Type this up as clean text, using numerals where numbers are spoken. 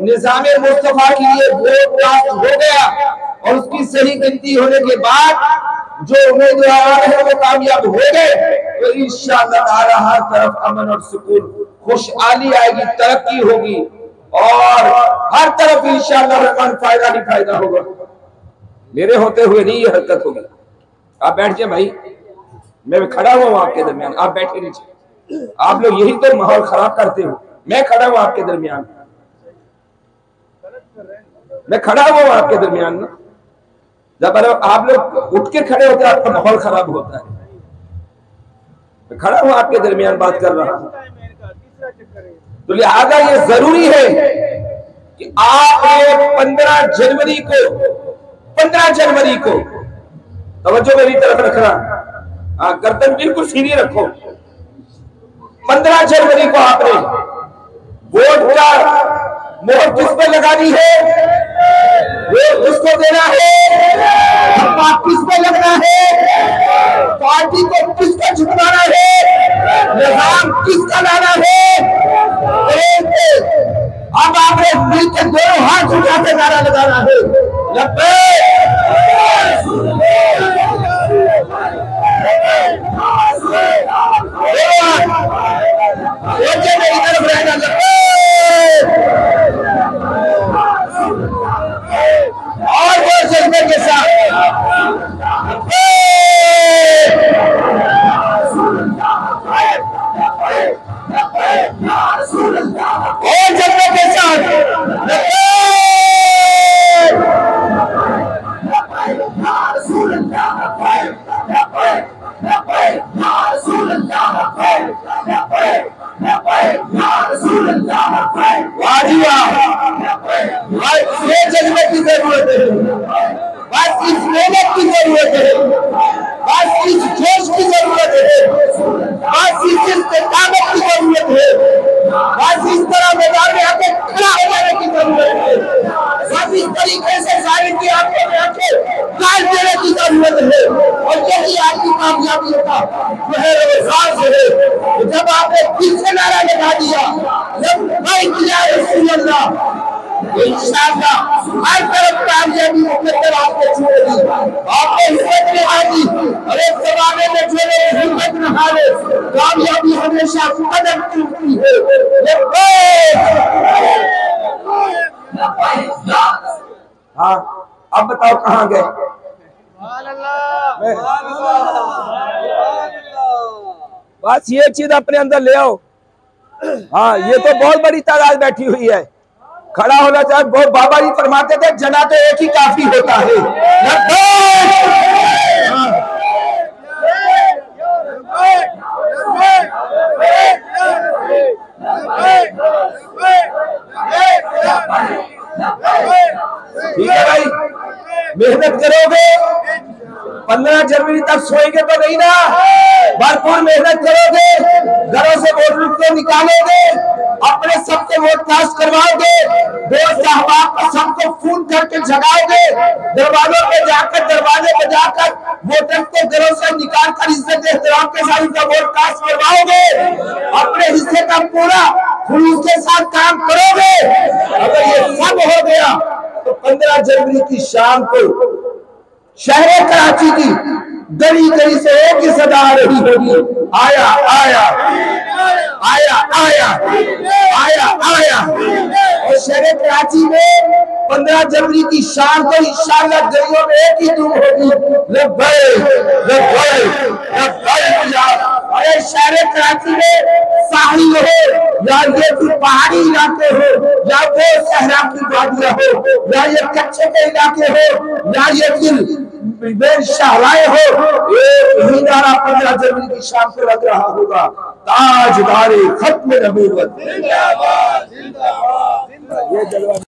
निजाम मुस्तफा के लिए vote cast हो गया और उसकी सही गिनती होने के बाद जो उम्मीदवार है वो कामयाब हो गए, तो इंशाअल्लाह ताला हर तरफ अमन और सुकून, खुशहाली आएगी, तरक्की होगी और हर तरफ इंशाअल्लाह रहमान फायदा ही फायदा होगा। मेरे होते हुए नहीं ये हरकत होगी। आप बैठ जाए भाई, मैं खड़ा हुआ आपके दरमियान, आप बैठे नीचे। आप लोग यही तो माहौल खराब करते हो। मैं खड़ा हुआ आपके दरमियान, मैं खड़ा हुआ आपके दरमियान ना। जब आप लोग उठ के खड़े होते हैं आपका माहौल खराब होता है। मैं खड़ा हुआ आपके दरमियान बात कर रहा हूं, तो लिहाजा ये जरूरी है कि आप 15 जनवरी को तवज्जो मेरी तरफ रखना, गर्दन बिल्कुल सीधी रखो। 15 जनवरी को आपने वोट का मोहर किस पे लगानी है, वोट किसको देना है, किस पे लगना है, पार्टी को किसका झुकवाना है, निजाम किसका लाना है। अब आपने मिलकर दोनों हाथ उठा के नारा लगाना है, मेरी तरफ रहना, और वो जज्बे के साथ और जज्बे के साथ ये जज्बे की जरूरत है, बस इस मेहनत की जरूरत है, बस इस जोश की जरूरत है, बस इस इस्तेकामत की जरूरत है, बस इस तरह मैदान में आके खड़ा हो जाने की जरूरत है, बस इस तरीके से जाहिर की आंखों में आके गाल देने की जरूरत है। और यही आपकी कामयाबी का जो है राज है। जब आपने फिर से नारा लगा दिया इंशाअल्लाह हर तरफ कामयाबी मुकद्दर आपको छूटेगी, आपको हिम्मत निभानी। और एक जमाने में जो लोग हिम्मत न हारे, कामयाबी हमेशा कदम चूमती है। हाँ, अब बताओ कहाँ गए? बस ये चीज अपने अंदर ले आओ। हाँ, ये तो बहुत बड़ी तादाद बैठी हुई है, खड़ा होना चाहिए। बहुत बाबा जी फरमाते थे जना तो एक ही काफी होता है। ठीक है भाई, मेहनत करोगे, 15 जनवरी तक सोएंगे तो नहीं ना, भरपूर मेहनत करोगे, घरों से वोट को निकालोगे, अपने सबके वोट कास्ट करवाओगे, दोस्त अहबाब को सबको फोन करके जगाओगे, दरवाजों पे जाकर दरवाजे पे जाकर वोटर को घरों से निकाल कर इज्जत एहतराम के साथ उनका वोट कास्ट करवाओगे, अपने हिस्से का पूरा खुलूस के साथ काम करोगे। अगर ये सब हो गया तो 15 जनवरी की शाम को शहर कराची की गली गली से एक ही सदा आ रही होगी, आया आया आया आया आया आया। और शहर कराची में 15 जनवरी की शाम को इंशाअल्लाह गलियों में एक ही धूम होगी, अरे शहर कराची में साहिल हो या ये फिर पहाड़ी इलाके हो या वो सहरा की वादियां हो या ये कच्चे के इलाके हो या ये फिर शाहराए हो, यही नारा 15 जनवरी की शाम को लग रहा होगा, ताजदारे खत्म नबूवत। ये जलवा